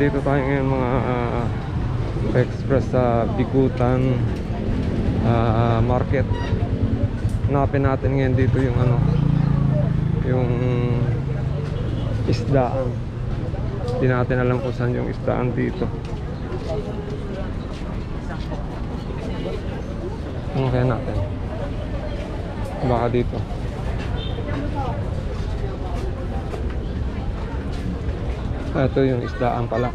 Nandito tayo ngayon mga express sa Bikutan Market. Hanapin natin ngayon dito yung ano, yung isdaan. Hindi natin alam kung saan yung isdaan dito. Ano kaya natin? Baka dito. Ito yung isdaan pala.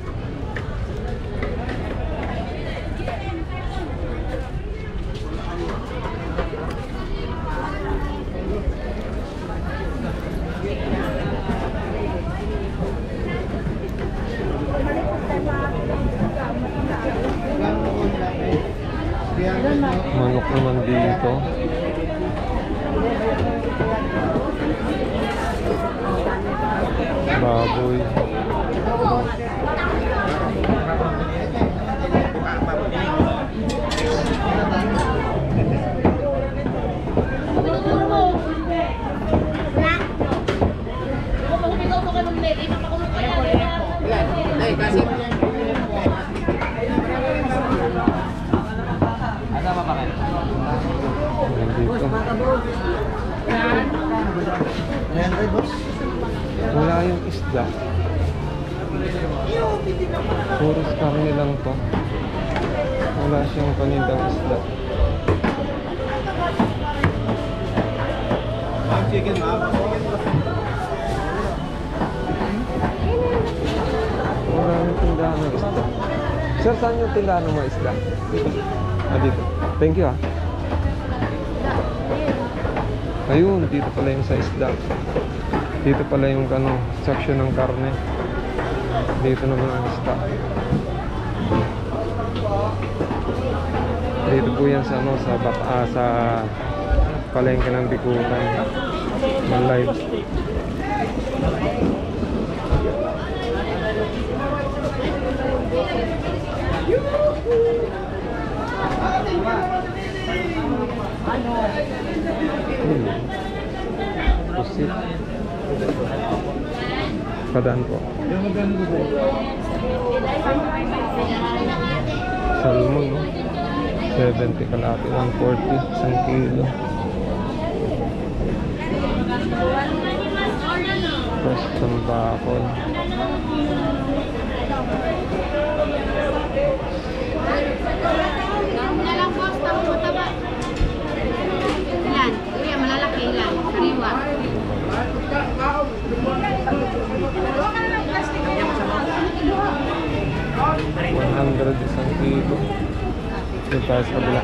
Manok naman dito. Baboy. Wala yung isda. Puros karne lang to. Wala siyang panindang isda. Wala yung tindahan ng isda. Sir, saan yung tindahan ng mga isda? Dito. Dito. Thank you Ayun, dito pala yung sa isda. Dito pala yung ano, section ng karne. Dito naman ang isda. Dito po yan sa ano, sa palengke ng Bikutan. Ng live. Pusit. Padaan po. Salmon, no? 70 kalahati, 140, isang kilo. Fresh sambakol. Ilan? Malalaki ilan? Kariwa. 100 isang kilo. Ito tayo sa kabila.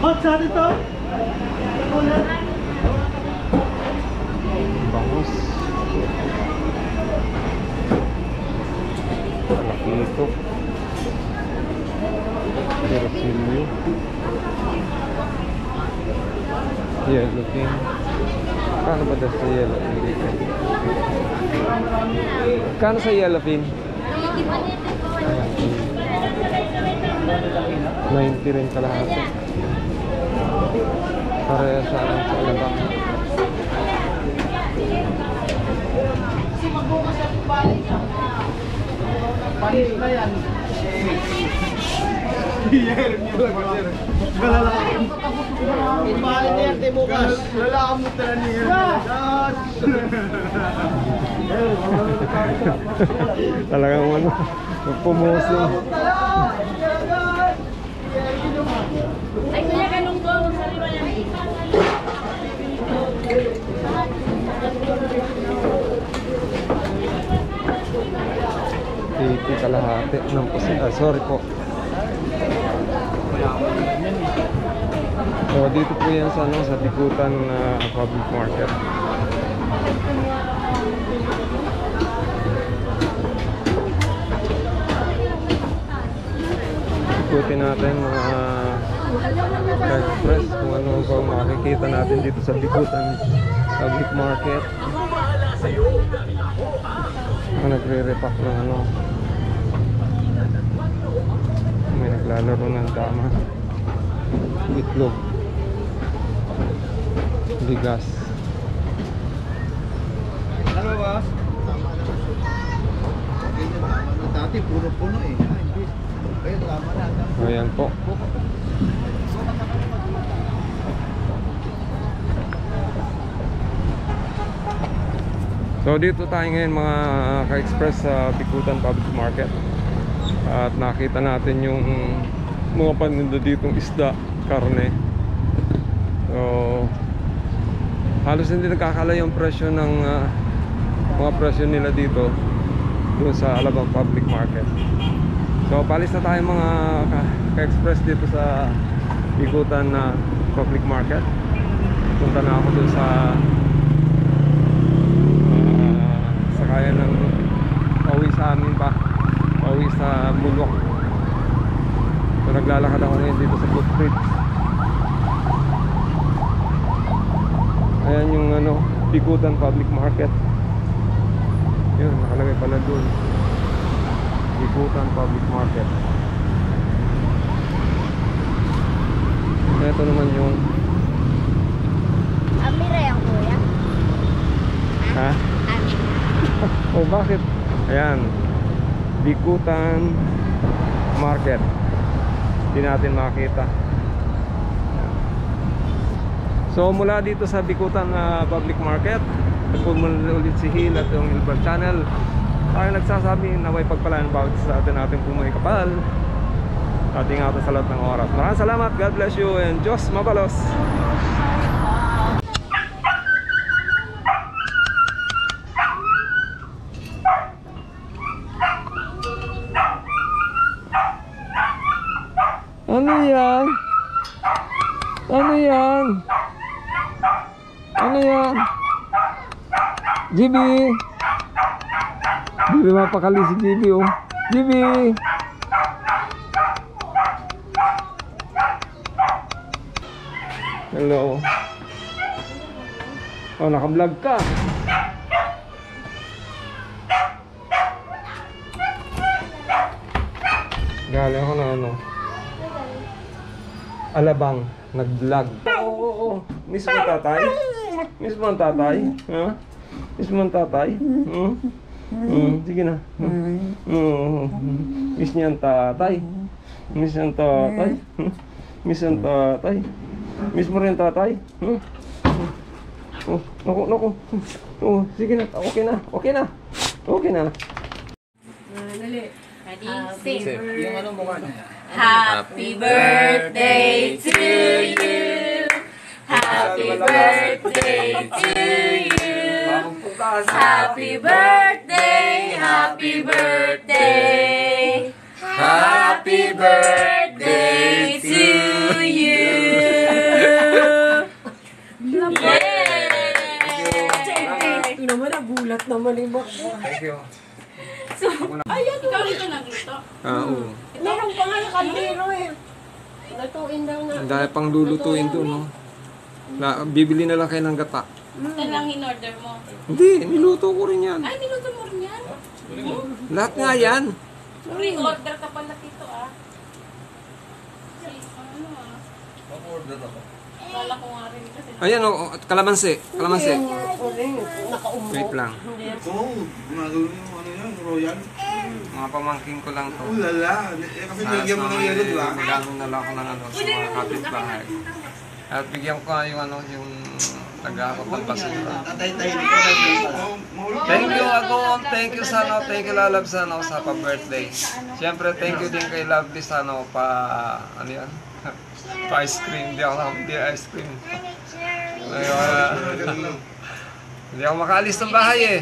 Hot sa dito? Bangus. Malaki ito. Persilio. Yellowfin. Kano ba dahil sa yellowfin dito? Kano sa yellowfin? 90 rin kalahati. Pareha sa alabang. Kasi magbukas at balik siya. Panis na yan. Balik na yan, bukas. Lalakam mo tala niya. Talagang ano, pumuso. Ay, kaya ganun ko. Sariwa yan. 80 kalahati ng pusit. Sorry po. So dito po yan sa ano, sa Bikutan public market. Ikutin natin mga express kung ano ba makikita natin dito sa Bikutan public market. Nagre-repack ng ano. May naglalaro ng dama. Itlog. Bigas. Ano ba? Dati puro puno eh. Hindi. Kaya tama na. Ayan po. So dito tayo ngayon mga ka-express sa Bicutan Public Market. At nakita natin yung mga paninda ditong isda, karne. So halos hindi nagkakala yung presyo ng mga presyo nila dito doon sa Alabang Public Market. So palis na tayo mga ka-express dito sa Bicutan na Public Market. Punta na ako doon sa kaya ng pauwi sa amin pa, pauwi sa Bulok. So naglalakad ako ngayon dito sa footbridge. Ayan yung ano, Bicutan Public Market. Yun, nakalagay pala doon, Bicutan Public Market. Ito naman yung Amira yung kuya. ha? Oh, bakit? Ayan, Bicutan Market. Hindi natin makita. So mula dito sa Bicutan Public Market, nagpumula ulit si Hill at yung Hilbert Channel. Tayo nagsasabi na may pagpalaan bawat sa atin natin pumay kapal at ingatan sa lahat ng oras. Maraming salamat, God bless you, and Diyos mabalos. Ano yan? Ano yan? Ano yan? GB! Hindi mapakali si GB, oh. GB! Hello. Oh, naka-vlog ka. Galing ako na ano, Alabang, nag-vlog. Oo. Miss mo tatay? Miss mo ang tatay? Ha? Miss mo ang tatay? Sige na. Miss niya ang tatay. Miss ang tatay. Miss ang tatay. Miss mo rin tatay? Oh, naku. Oh, sige na. Okay na. Okay na. Okay na. Ready? Yung ano mukha niya. Happy birthday to you. Happy birthday to you. Happy birthday, happy birthday. Happy birthday to you. Yay! Naman, nagulat naman yung bakbo. Thank you. Ayan, ikaw nito lang ito. Oo. Meron pa nga kaldero eh. Natuin daw na. Ang dahil pang lulutuin doon, no? Bibili na lang kayo ng gata. Ito lang in-order mo. Hindi, niluto ko rin yan. Ay, niluto mo rin yan. Lahat nga yan. Pre-order ka pala dito ah. Ano ah? Pag-order ako. Kala ko nga rin kasi. Ayan, oh, kalamansi. Kalamansi. Nakaumbo. Wait lang. Oo, gumagawin yung ano yan, royal. Mga pamangking ko lang to. Ulala, kasi nilagyan mo ng yelo, di ba? Magano na lang ako ng ano sa mga kapitbahay. At bigyan ko nga yung ano, yung nag-aakot ng basura. Tatay-tay ko. Thank you ako, thank you sa ano, thank you Lalab sa ano, sa pa-birthday. Siyempre, thank you din kay Lovely sa ano, ano yan? Pa-ice cream, hindi ako nakapili ice cream. Hindi ako makaalis ng bahay eh.